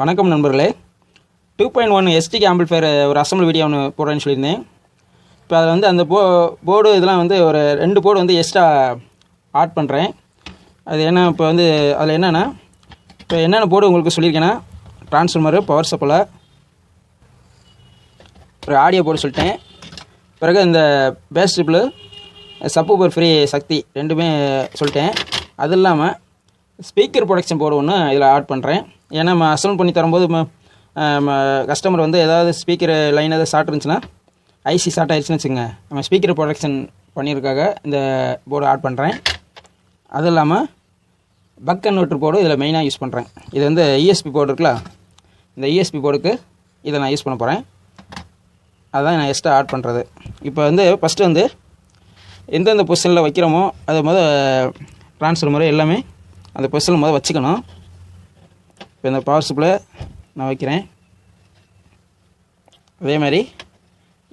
வணக்கம் நண்பர்களே. 2.1 STK Amplifier ஒரு அசம்பிள் வீடியோ ஒன்று போடுறேன்னு சொல்லியிருந்தேன். இப்போ அதில் வந்து அந்த போர்டு இதெல்லாம் வந்து ஒரு 2 போர்டு வந்து எக்ஸ்ட்ரா ஆட் பண்ணுறேன். அது என்ன இப்போ வந்து அதில் என்னென்னா, இப்போ என்னென்ன போர்டு உங்களுக்கு சொல்லியிருக்கேன்னா, ட்ரான்ஸ்ஃபார்மரு, பவர் சப்ளை, ஒரு ஆடியோ போர்டு சொல்லிட்டேன். பிறகு இந்த பேஸ் ட்ரிபிள், சப்வூஃபர் ஃப்ரீ சக்தி ரெண்டுமே சொல்லிட்டேன். அது இல்லாமல் ஸ்பீக்கர் ப்ரொடக்ஷன் போர்டு ஒன்று இதில் ஆட் பண்ணுறேன். ஏன்னா நம்ம அசம்பிள் பண்ணி தரும்போது கஸ்டமர் வந்து ஏதாவது ஸ்பீக்கர் லைன் ஏதாவது ஷார்ட் இருந்துச்சுன்னா, ஐசி ஷார்ட் ஆயிடுச்சுன்னு வச்சுக்கோங்க, நம்ம ஸ்பீக்கர் ப்ரொடக்ஷன் பண்ணியிருக்காக இந்த போர்டு ஆட் பண்ணுறேன். அது இல்லாமல் பக் கன்வெர்ட்டர் போர்டு இதில் மெயினாக யூஸ் பண்ணுறேன். இது வந்து ESP போர்டு இருக்குல்ல, இந்த ESP போர்டுக்கு இதை நான் யூஸ் பண்ண போகிறேன். அதுதான் நான் எக்ஸ்ட்ரா ஆட் பண்ணுறது. இப்போ வந்து ஃபஸ்ட்டு வந்து எந்தெந்த பொசிஷனில் வைக்கிறோமோ அது ட்ரான்ஸ்ஃபார்மர் எல்லாமே அந்த பொசிஷனில் வச்சுக்கணும். இப்போ இந்த பவர் சப்ளை நான் வைக்கிறேன். அதே மாதிரி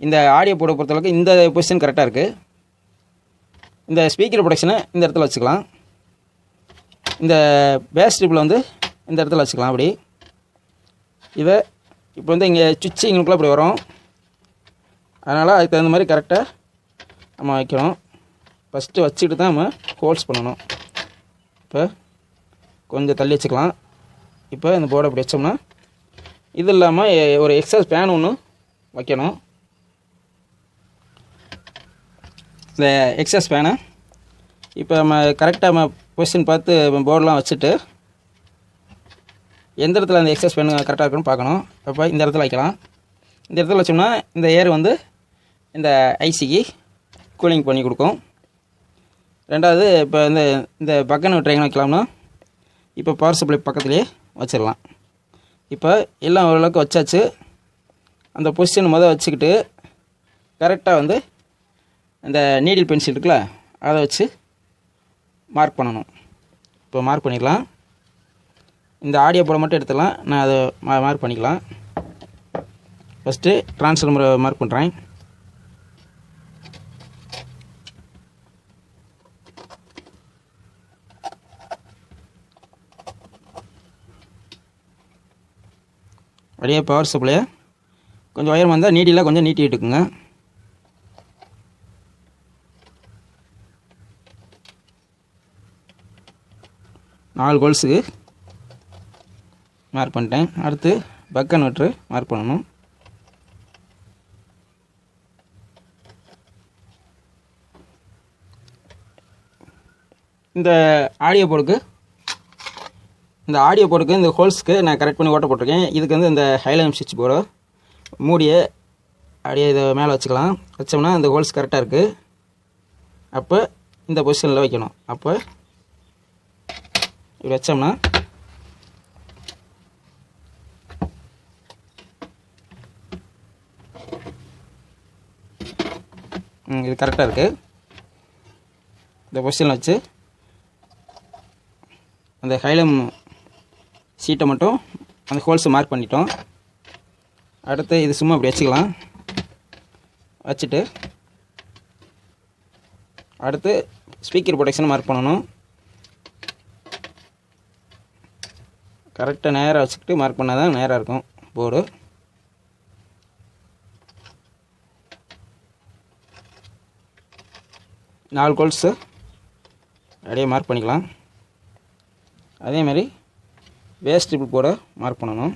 இந்த ஆடியோ போர்டை பொறுத்தளவுக்கு இந்த பொசிஷன் கரெக்டாக இருக்குது. இந்த ஸ்பீக்கர் ப்ரொடக்ஷனை இந்த இடத்துல வச்சுக்கலாம். இந்த பேஸ் ட்ரிபிள் வந்து இந்த இடத்துல வச்சுக்கலாம். அப்படி இதை இப்போ வந்து இங்கே சுவிட்சு இங்களுக்குள்ளே அப்படி வரும். அதனால் அதுக்கு தகுந்த மாதிரி கரெக்டாக நம்ம வைக்கணும். ஃபஸ்ட்டு வச்சுக்கிட்டு தான் நம்ம ஹோல்ஸ் பண்ணணும். இப்போ கொஞ்சம் தள்ளி வச்சுக்கலாம். இப்போ இந்த போர்டை அப்படி வச்சோம்னா, இது இல்லாமல் ஒரு எக்ஸ்ட்ரா ஃபேன் ஒன்று வைக்கணும். இந்த எக்ஸஸ் ஃபேனை இப்போ நம்ம கரெக்டாக நம்ம பொசிஷன் பார்த்து போர்டெலாம் வச்சுட்டு எந்த இடத்துல அந்த எக்ஸஸ் ஃபேனு கரெக்டாக இருக்குன்னு பார்க்கணும். அப்போ இந்த இடத்துல வைக்கலாம். இந்த இடத்துல வச்சோம்னா இந்த ஏர் வந்து இந்த ஐசிக்கு கூலிங் பண்ணி கொடுக்கும். ரெண்டாவது இப்போ இந்த பக்கன் ட்ரைன் வைக்கலாம்னா, இப்போ பவர் சப்ளை பக்கத்துலேயே வச்சிடலாம். இப்போ எல்லாம் ஓரளவுக்கு வச்சாச்சு. அந்த பொசிஷன் வச்சுக்கிட்டு கரெக்டாக வந்து இந்த நீடில் பென்சில் இருக்குல்ல, அதை வச்சு மார்க் பண்ணணும். இப்போ மார்க் பண்ணிடலாம். இந்த ஆடியோ போர்டை மட்டும் எடுத்துடலாம். நான் அதை மார்க் பண்ணிக்கலாம். ஃபஸ்ட்டு ட்ரான்ஸ்ஃபார்மரை மார்க் பண்ணுறேன். அப்படியே பவர் சப்ளையை கொஞ்சம் உயரமாக இருந்தால் நீட்டியில் கொஞ்சம் நீட்டி எடுக்குங்க. நாலு கோல்ஸுக்கு மார்க் பண்ணிட்டேன். அடுத்து பக் கன்வெர்ட்டரு மார்க் பண்ணணும். இந்த ஆடியோ போர்டுக்கு இந்த ஹோல்ஸ்க்கு நான் கரெக்ட் பண்ணி ஓட்ட போட்டிருக்கேன். இதுக்கு வந்து இந்த ஹைலைன் சுவிட்ச் போர்டு மூடியை அப்படியே இதை மேலே வச்சுக்கலாம். வச்சோம்னா இந்த ஹோல்ஸ் கரெக்டாக இருக்குது. அப்போ இந்த பொசிஷனில் வைக்கணும். அப்போ இப்படி வச்சோம்னா இது கரெக்டாக இருக்குது. இந்த பொசிஷனில் வச்சு அந்த ஹைலம் சீட்டை மட்டும் அந்த ஹோல்ஸை மார்க் பண்ணிட்டோம். அடுத்து இது சும்மா அப்படி வச்சுக்கலாம். வச்சுட்டு அடுத்து ஸ்பீக்கர் ப்ரொடக்ஷன் மார்க் பண்ணணும். கரெக்டாக நேராக வச்சுக்கிட்டு மார்க் பண்ணால் தான் நேராக இருக்கும் போர்டு. நாலு ஹோல்ஸு அப்படியே மார்க் பண்ணிக்கலாம். அதேமாதிரி பேஸ் ட்ரிபிள் போர்டை மார்க் பண்ணணும்.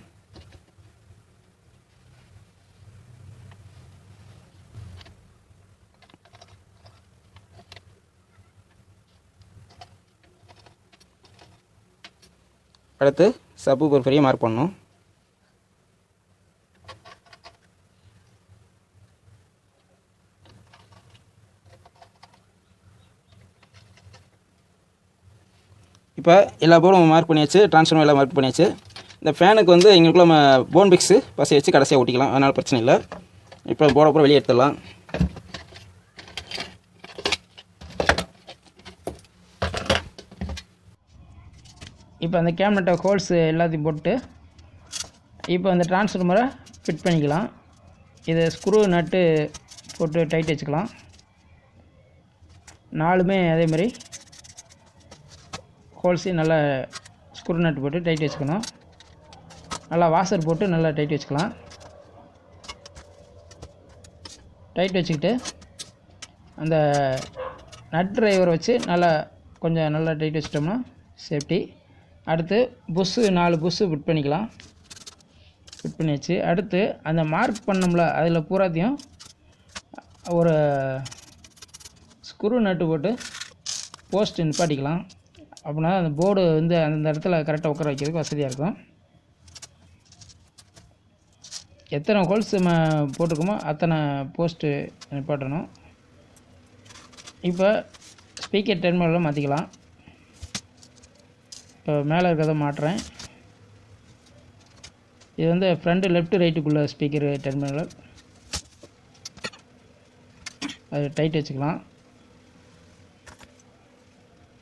அடுத்து சப்வூஃபர் ஃப்ரீயை மார்க் பண்ணணும். இப்போ எல்லா போர்டும் மார்க் பண்ணியாச்சு. ட்ரான்ஸ்ஃபார்மர் எல்லாம் மார்க் பண்ணியாச்சு. இந்த ஃபேனுக்கு வந்து எங்களுக்குள்ள நம்ம போன் பிக்ஸு பசை வச்சு கடைசியாக ஒட்டிக்கலாம். அதனால் பிரச்சனை இல்லை. இப்போ போர்டை அப்புறம் வெளியே எடுத்துடலாம். இப்போ அந்த கேபினட்டை ஹோல்ஸ் எல்லாத்தையும் போட்டு இப்போ அந்த ட்ரான்ஸ்ஃபார்மரை ஃபிட் பண்ணிக்கலாம். இதை ஸ்க்ரூ நட்டு போட்டு டைட் வச்சுக்கலாம். நாலுமே அதேமாதிரி ஹோல்ஸையும் நல்லா ஸ்க்ரூ நட்டு போட்டு டைட் வச்சுக்கணும். நல்லா வாஷர் போட்டு நல்லா டைட் வச்சுக்கலாம். டைட் வச்சுக்கிட்டு அந்த நட் டிரைவர் வச்சு கொஞ்சம் நல்லா டைட் வச்சிட்டோம்னா சேஃப்டி. அடுத்து புஷ்ஷு 4 புஷ்ஷு ஃபிட் பண்ணிக்கலாம். ஃபிட் பண்ணியாச்சு. அடுத்து அந்த மார்க் பண்ணோம்ல அதில் பூராத்தையும் ஒரு ஸ்க்ரூ நட்டு போட்டு போஸ்ட் நிப்பாட்டிக்கலாம். அப்படின்னா அந்த போர்டு வந்து அந்த இடத்துல கரெக்டாக உட்கார வைக்கிறதுக்கு வசதியாக இருக்கும். எத்தனை ஹோல்ஸ் போட்டிருக்கோமோ அத்தனை போஸ்ட்டு நிப்பாட்டணும். இப்போ ஸ்பீக்கர் டெர்மினலில் மாற்றிக்கலாம். இப்போ மேலே இருக்கிறத மாட்டுறேன். இது வந்து ஃப்ரண்ட்டு லெஃப்ட் ரைட்டுக்குள்ளே ஸ்பீக்கர் டெர்மினல். அது டைட் வச்சுக்கலாம்.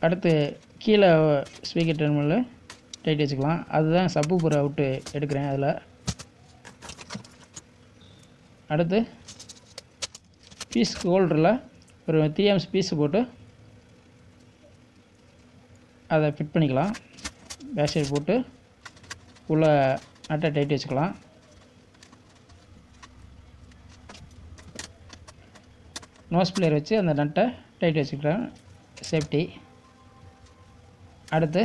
அடுத்து கீழே ஸ்பீக்கர் டெர்மினல் டைட் வச்சுக்கலாம். அதுதான் சப்வூஃபர் அவுட்டு எடுக்கிறேன் அதில். அடுத்து பீஸ் ஹோல்டரில் ஒரு 3 amps பீஸு போட்டு அதை ஃபிட் பண்ணிக்கலாம். பேக் சைடு போட்டு உள்ள நட்டை டைட் வச்சுக்கலாம். நோஸ் பிளேயர் வச்சு அந்த நட்டை டைட் வச்சுக்கிறேன் சேஃப்டி. அடுத்து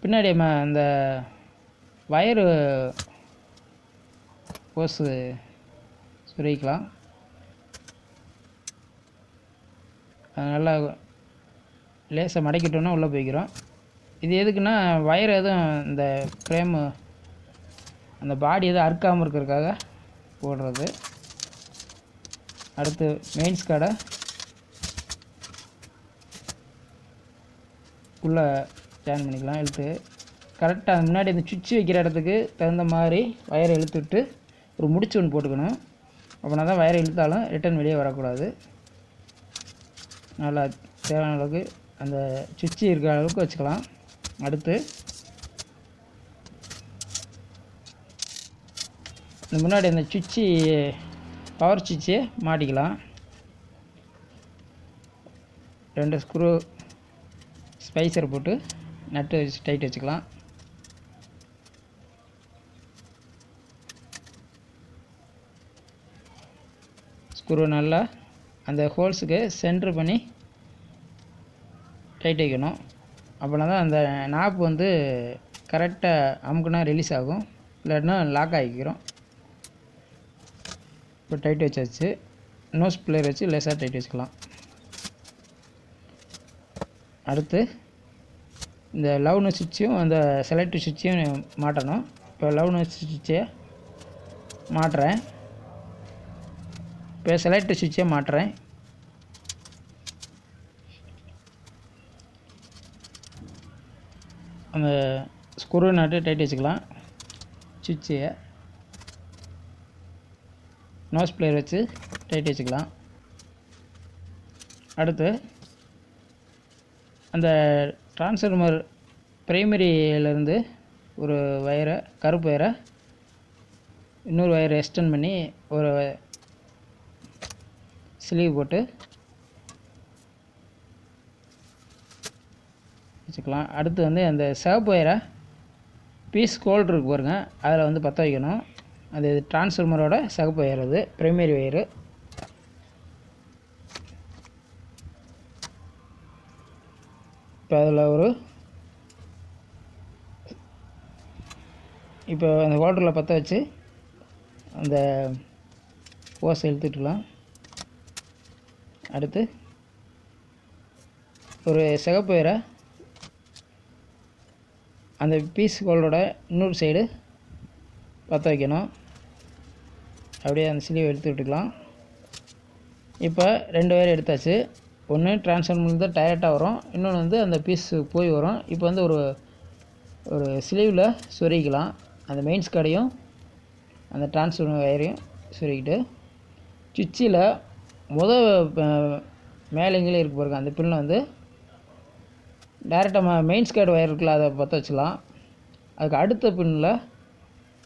பின்னாடி அந்த வயரு போஸு சுருக்கிக்கலாம். நல்லா லேசாக மடக்கிட்டோன்னா உள்ளே போய்க்கிறோம். இது எதுக்குன்னா வயர் எதுவும் இந்த ஃப்ரேமு அந்த பாடி எதுவும் அறுக்காமல் இருக்கிறதுக்காக போடுறது. அடுத்து மெயின்ஸ் கார்டை உள்ளே ஜாயின் பண்ணிக்கலாம். இழுத்து கரெக்டாக முன்னாடி இந்த சுவிட்ச் வைக்கிற இடத்துக்கு தகுந்த மாதிரி வயரை இழுத்துவிட்டு ஒரு முடிச்சு ஒன்று போட்டுக்கணும். அப்படின்னா தான் வயரை இழுத்தாலும் ரிட்டன் வெளியே வரக்கூடாது. நல்லா தேவையான அளவுக்கு அந்த சுவிட்சு இருக்கிற அளவுக்கு வச்சுக்கலாம். அடுத்து இந்த முன்னாடி அந்த சுவிட்சு பவர் சுவிட்சை மாட்டிக்கலாம். 2 ஸ்க்ரூ ஸ்பைசர் போட்டு நட்டு வச்சு டைட் வச்சுக்கலாம். ஸ்க்ரூ நல்லா அந்த ஹோல்ஸுக்கு சென்ட்ரு பண்ணி டைட் வைக்கணும். அப்படின்னா தான் அந்த நாப் வந்து கரெக்டாக அமுக்குனா ரிலீஸ் ஆகும், இல்லைன்னா லாக் ஆகிக்கிறோம். இப்போ டைட் வச்சாச்சு. நோஸ் பிளேயர் வச்சு லேசாக டைட் வச்சுக்கலாம். அடுத்து இந்த லவ் சுவிட்சையும் அந்த செலக்ட் சுவிட்சையும் மாட்டணும். இப்போ லவ் சுவிட்சை மாட்டுறேன். இப்போ செலக்ட் சுவிட்சை மாட்டுறேன். அந்த ஸ்க்ரூ நட்டு டைட் வச்சுக்கலாம். சுவிட்சை நோஸ் பிளேயர் வச்சு டைட் வச்சுக்கலாம். அடுத்து அந்த டிரான்ஸ்ஃபார்மர் பிரைமரியிலேருந்து ஒரு வயரை கருப்பு வயரை இன்னொரு வயரை எக்ஸ்டெண்ட் பண்ணி ஒரு ஸ்லீவ் போட்டு வச்சுக்கலாம். அடுத்து வந்து அந்த சிவப்பு வயரை பீஸ் ஹோல்டருக்கு பாருங்க, அதில் வந்து பற்ற வைக்கணும். அது டிரான்ஸ்ஃபார்மரோட சிவப்பு வயர், அது பிரைமரி வயரு. இப்போ அதில் இப்போ அந்த ஹோல்டரில் பற்ற வச்சு அந்த ஓஸை இழுத்துட்டுக்கலாம். அடுத்து ஒரு சிவப்பு வயரை அந்த பீஸ் ஹோல்டரோட இன்னொரு சைடு பற்ற வைக்கணும். அப்படியே அந்த ஸ்லீவ் எடுத்து விட்டுக்கலாம். இப்போ 2 வயர் எடுத்தாச்சு. ஒன்று டிரான்ஸ்ஃபார்மர் தான் டைரெக்டாக வரும், இன்னொன்று வந்து அந்த பீஸு போய் வரும். இப்போ வந்து ஒரு ஸ்லீவில் சொருகிக்கலாம். அந்த மெயின்ஸ் கார்டையும் அந்த டிரான்ஸ்ஃபார்மர் வயரையும் சொருகிட்டு சுவிட்சில் மேலேங்களே இருக்கு பாருங்க, அந்த பின்னில் வந்து டைரெக்டாக மெயின்ஸ் கார்டு வயர் இருக்குல்ல, அதை பற்ற வச்சுக்கலாம். அதுக்கு அடுத்த பின்னில்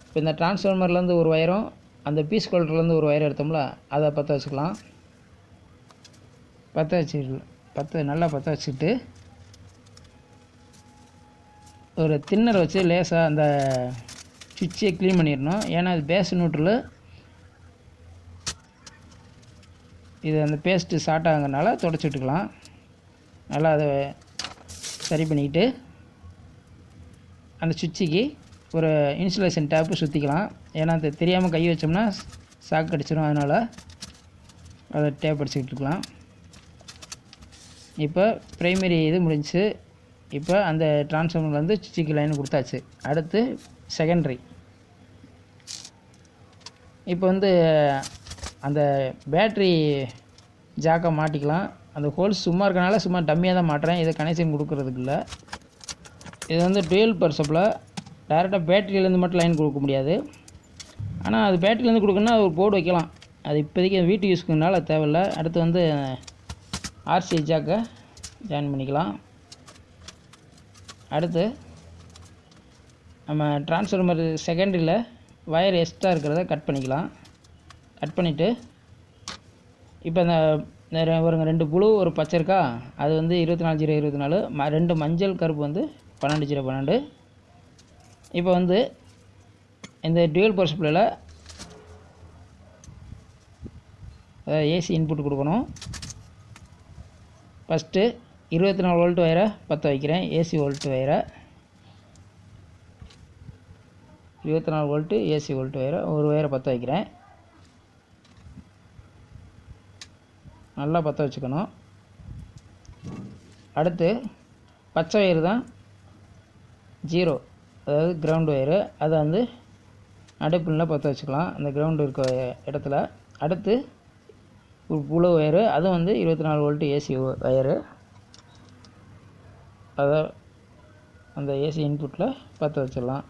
இப்போ இந்த டிரான்ஸ்ஃபார்மர்லேருந்து ஒரு வயரும் அந்த பீஸ் ஹோல்டர்லேருந்து ஒரு வயர் எடுத்தோம்ல, அதை பற்ற வச்சுக்கலாம். நல்லா பற்ற வச்சுக்கிட்டு ஒரு தின்னர் வச்சு லேசாக அந்த சுவிட்சை க்ளீன் பண்ணிடணும். ஏன்னா அது பேஸ் நியூட்ரல், இது அந்த பேஸ்ட்டு ஷார்ட் ஆகுறதுனால தொடச்சி விட்டுக்கலாம். நல்லா அதை சரி பண்ணிக்கிட்டு அந்த சுவிட்சுக்கு ஒரு இன்சுலேஷன் டேப்பு சுற்றிக்கலாம். ஏன்னா அது தெரியாமல் கை வச்சோம்னா ஷாக் அடிச்சிடும், அதனால் அதை டேப் அடிச்சுக்கிட்டுருக்கலாம். இப்போ ப்ரைமரி இது முடிஞ்சு. இப்போ அந்த டிரான்ஸ்ஃபார்மர்லேருந்து சுவிட்சுக்கு லைன் கொடுத்தாச்சு. அடுத்து செகண்டரி. இப்போ வந்து அந்த பேட்ரி ஜாக்கை மாட்டிக்கலாம். அந்த ஹோல்ஸ் சும்மா இருக்கனால சும்மா டம்மியாக தான் மாட்டுறேன், இதை கனெக்ஷன் கொடுக்குறதுக்கு இல்லை. இது வந்து டுவெல் பவர் சப்ளை, டைரெக்டாக பேட்டரியிலேருந்து மட்டும் லைன் கொடுக்க முடியாது. ஆனால் அது பேட்டரியிலேருந்து கொடுக்கணுன்னா ஒரு போர்டு வைக்கலாம். அது இப்போதைக்கு வீட்டு யூஸ்க்குனால தேவையில்லை. அடுத்து வந்து ஆர்சி ஜாக்கை ஜாயின் பண்ணிக்கலாம். அடுத்து நம்ம டிரான்ஸ்ஃபார்மர் செகண்டரியில் வயர் எக்ஸ்ட்ரா இருக்கிறத கட் பண்ணிக்கலாம். கட் பண்ணிவிட்டு இப்போ இந்த ஒரு 2 ப்ளூ ஒரு பச்சை இருக்கா, அது வந்து 24/24, 2 மஞ்சள் கருப்பு வந்து 12/12. இப்போ வந்து இந்த டுவெல் பவர் சப்ளையில் ஏசி இன்புட் கொடுக்கணும். ஃபஸ்ட்டு 24 வோல்ட் வயரை பற்ற வைக்கிறேன். ஏசி வோல்ட் வயரை 24 வோல்ட்டு ஏசி வோல்ட் வயரை ஒரு வயரை பற்ற வைக்கிறேன். நல்லா பற்ற வச்சுக்கணும். அடுத்து பச்சை வயரு தான் 0, அதாவது கிரவுண்ட் வயரு, அதை வந்து அடுப்பில் பற்ற வச்சுக்கலாம் அந்த கிரவுண்டு இருக்க இடத்துல. அடுத்து ப்ளூ வயரு, அதுவும் வந்து 24 வோல்ட்டு ஏசி வயரு, அதை அந்த ஏசி இன்புட்டில் பற்ற வச்சிடலாம்.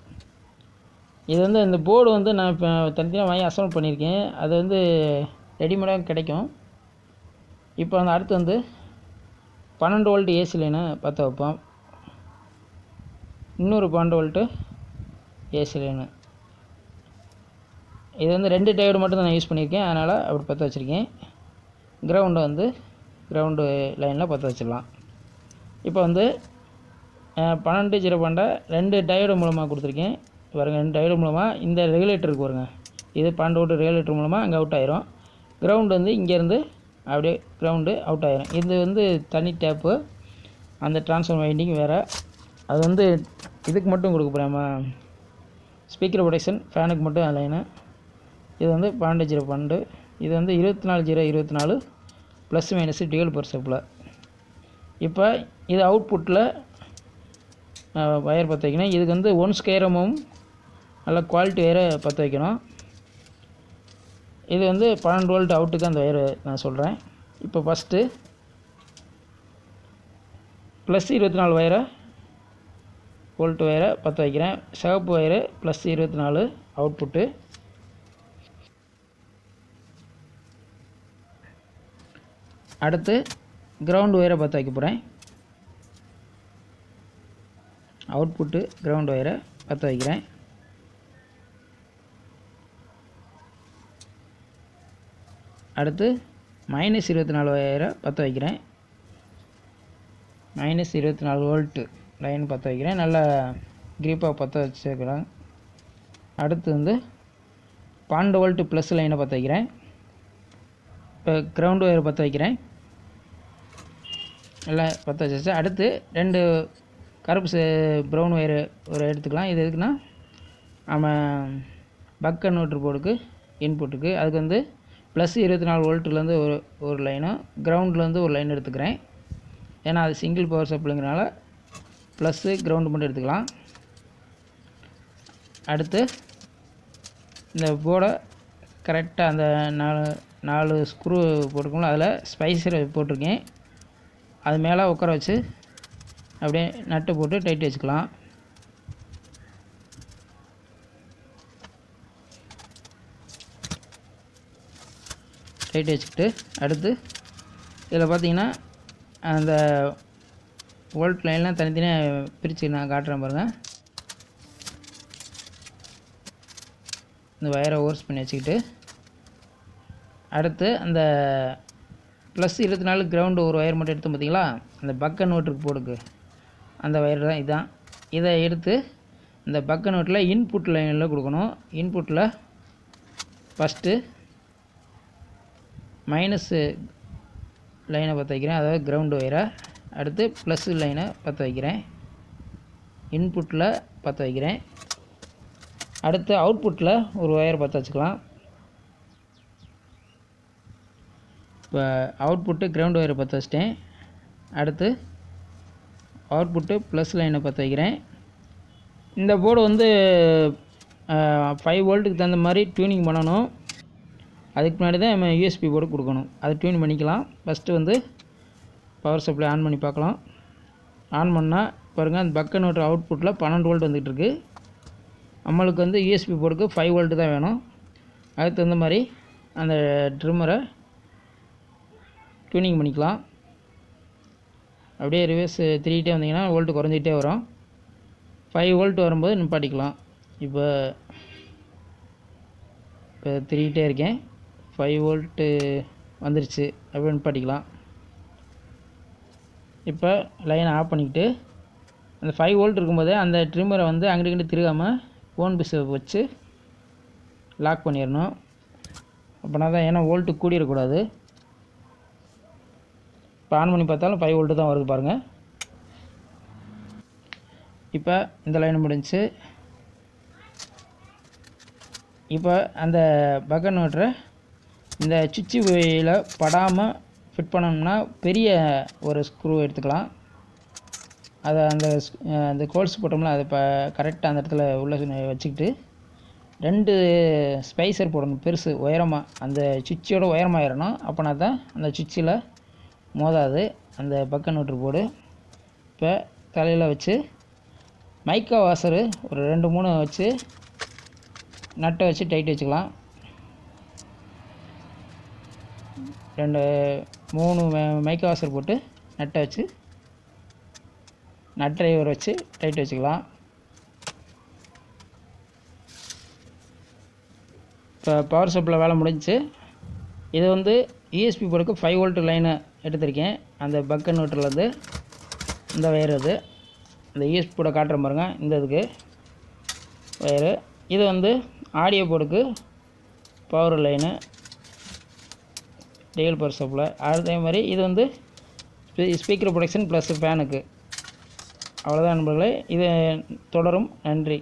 இது வந்து இந்த போர்டு வந்து நான் இப்போ தனித்தனியாக வாங்கி அசம்பிள் பண்ணியிருக்கேன். அது வந்து ரெடிமேடாக கிடைக்கும். இப்போ அந்த அடுத்து வந்து 12 வோல்ட் ஏசி லைனை பற்ற வைப்போம். இன்னொரு 12 வோல்ட்டு ஏசி லைனு. இது வந்து 2 டயோடு மட்டும் தான் நான் யூஸ் பண்ணியிருக்கேன், அதனால் அப்படி பற்ற வச்சுருக்கேன். கிரவுண்டை வந்து கிரவுண்டு லைனில் பற்ற வச்சிடலாம். இப்போ வந்து 12/12 2 டயோடு மூலமாக கொடுத்துருக்கேன் பாருங்கள். 2 டயோடு மூலமாக இந்த ரெகுலேட்டருக்கு வருங்க, இது 12 வோல்ட் ரெகுலேட்டர் மூலமாக அங்கே அவுட் ஆயிரும். கிரவுண்டு வந்து இங்கேருந்து அப்படியே கிரவுண்டு அவுட் ஆயிரும். இது வந்து தனி டேப்பு, அந்த டிரான்ஸ்ஃபார்மர் வைண்டிங் வேறு. அது வந்து இதுக்கு மட்டும் கொடுக்க போகிறேன், ஸ்பீக்கர் ப்ரொடெக்ஷன் ஃபேனுக்கு மட்டும் லைனு. இது வந்து 12/12, இது வந்து 24/24 plus minus twelve power supply. இப்போ இது அவுட்புட்டில் வயர் பற்ற வைக்கணும். இதுக்கு வந்து 1 ஸ்கொயரமும் நல்ல குவாலிட்டி வயரை பற்ற வைக்கணும். இது வந்து 12 வோல்ட் அவுட்டுக்கு அந்த வயரு நான் சொல்கிறேன். இப்போ ஃபஸ்ட்டு ப்ளஸ் 24 வயரை வோல்ட் வயரை பற்ற வைக்கிறேன். சிவப்பு வயரு ப்ளஸ் 24 அவுட்புட்டு. அடுத்து கிரவுண்ட் வயரை பற்ற வைக்க போகிறேன். அவுட்புட்டு கிரவுண்ட் வயரை பற்ற வைக்கிறேன். அடுத்து -24 வயரை பற்ற வைக்கிறேன். -24 வோல்ட்டு லைன் பற்ற வைக்கிறேன். நல்லா க்ரீப்பாக பற்ற வச்சுக்கலாம். அடுத்து வந்து 12 வோல்ட்டு ப்ளஸ் லைனை பற்ற வைக்கிறேன். இப்போ கிரவுண்ட் வயரை பற்ற வைக்கிறேன். நல்லா பற்ற வச்சாச்சு. அடுத்து 2 கருப்பு ப்ரௌன் வயரு ஒரு எடுத்துக்கலாம். இது எதுக்குன்னா நம்ம பக் கன்வெர்ட்டர் போர்டுக்கு இன்புட்டுக்கு. அதுக்கு வந்து ப்ளஸ் 24 வோல்ட்டுலேருந்து ஒரு லைனும் கிரவுண்ட்லேருந்து ஒரு லைன் எடுத்துக்கிறேன். ஏன்னா அது சிங்கிள் பவர் சப்ளைங்கிறனால ப்ளஸ்ஸு கிரவுண்டு மட்டும் எடுத்துக்கலாம். அடுத்து இந்த போர்டை கரெக்டாக அந்த 4 ஸ்க்ரூ போட்டுக்கணும். அதில் ஸ்பைசர் போட்டிருக்கேன். அது மேலே உட்கார வச்சு அப்படியே நட்டு போட்டு டைட் வச்சுக்கலாம். டைட் வச்சுக்கிட்டு அடுத்து இதில் பார்த்தீங்கன்னா அந்த வோல்ட் லைன்லாம் தனித்தனியாக பிரித்து நான் காட்டுறேன் பாருங்கள். இந்த வயரை ஓர்ஸ் பண்ணி வச்சுக்கிட்டு அடுத்து அந்த ப்ளஸ் 24 கிரவுண்டு ஒரு வயர் மட்டும் எடுத்து பார்த்தீங்களா, அந்த பக் கன்வெர்ட்டருக்கு போர்டுக்கு அந்த வயர் தான் இதுதான். இதை எடுத்து இந்த பக்க நோட்டில் இன்புட் லைனில் கொடுக்கணும். இன்புட்டில் ஃபஸ்ட்டு மைனஸ் லைனை பற்ற வைக்கிறேன், அதாவது கிரவுண்டு ஒயரை. அடுத்து ப்ளஸ் லைனை பற்ற வைக்கிறேன், இன்புட்டில் பற்ற வைக்கிறேன். அடுத்து அவுட்புட்டில் ஒரு ஒயர் பற்ற வச்சுக்கலாம். இப்போ அவுட்புட்டு கிரவுண்ட் ஒயரை பற்ற வச்சிட்டேன். அடுத்து அவுட்புட்டு ப்ளஸ் லைனை பற்ற வைக்கிறேன். இந்த போர்டு வந்து 5 வோல்ட்டுக்கு தகுந்த மாதிரி டியூனிங் பண்ணணும். அதுக்கு முன்னாடி தான் நம்ம யூஎஸ்பி போர்டு கொடுக்கணும். அதை டியூன் பண்ணிக்கலாம். ஃபஸ்ட்டு வந்து பவர் சப்ளை ஆன் பண்ணி பார்க்கலாம். ஆன் பண்ணால் பாருங்கள், அந்த பக்க நோட்டு அவுட்புட்டில் 12 வோல்ட் வந்துகிட்ருக்கு. நம்மளுக்கு வந்து யூஎஸ்பி போர்டுக்கு 5 வோல்ட்டு தான் வேணும். அதுக்கு தகுந்த மாதிரி அந்த ட்ரிம்மரை டியூனிங் பண்ணிக்கலாம். அப்படியே ரிவர்ஸ் திருகிட்டே வந்தீங்கன்னா வோல்ட்டு குறைஞ்சிக்கிட்டே வரும். 5 வோல்ட் வரும்போது நிப்பாட்டிக்கலாம். இப்போ திருகிட்டே இருக்கேன், 5 வோல்ட்டு வந்துருச்சு. அப்படியே நிப்பாட்டிக்கலாம். இப்போ லைனை ஆஃப் பண்ணிக்கிட்டு அந்த 5 வோல்ட் இருக்கும்போதே அந்த ட்ரிம்மரை வந்து அங்கிட்டு திருகாமல் ஃபோன் பிஸை வச்சு லாக் பண்ணிடணும். அப்படின்னா தான், ஏன்னா வோல்ட்டு கூடிடக்கூடாது. இப்போ ஆன் பண்ணி பார்த்தாலும் 5 வோல்ட்டு தான் வருது பாருங்கள். இப்போ இந்த லைன் முடிஞ்சு. இப்போ அந்த பக்க நோட்டரை இந்த சுவிட்சு வழியில் படாமல் ஃபிட் பண்ணணும்னா பெரிய ஒரு ஸ்க்ரூ எடுத்துக்கலாம். அதை அந்த கோல்ஸ் போட்டோம்னா அதை இப்போ கரெக்டாக அந்த இடத்துல உள்ள வச்சுக்கிட்டு 2 ஸ்பைசர் போடணும், பெருசு உயரமாக. அந்த சுவிட்சோட உயரமாகிடணும். அப்போனா தான் அந்த சுவிட்சில் மோதாது அந்த பக்க நோட்ரு போர்டு. இப்போ தலையில் வச்சு மைக்கா வாசரு ஒரு 2-3 வச்சு நட்டை வச்சு டைட் வச்சுக்கலாம். 2-3 மைக்கா வாசர் போட்டு நட்டை வச்சு நட் டிரைவர் வச்சு டைட் வச்சுக்கலாம். இப்போ பவர் சப்ளை வேலை முடிஞ்சிச்சு. இது வந்து யூஎஸ்பி போர்டுக்கு 5 வோல்ட் லைனை எடுத்திருக்கேன். அந்த பக்க நோட்டிலேருந்து இந்த வயர், அது இந்த யூஎஸ்பி போர்டை காட்டுற பாருங்க, இந்த இதுக்கு வயரு. இது வந்து ஆடியோ போர்டுக்கு power line, real power supply. அதே மாதிரி இது வந்து ஸ்பீக்கர் ப்ரொடக்ஷன் ப்ளஸ் ஃபேனுக்கு. அவ்வளோதான் நண்பர்களே. இது தொடரும். நன்றி.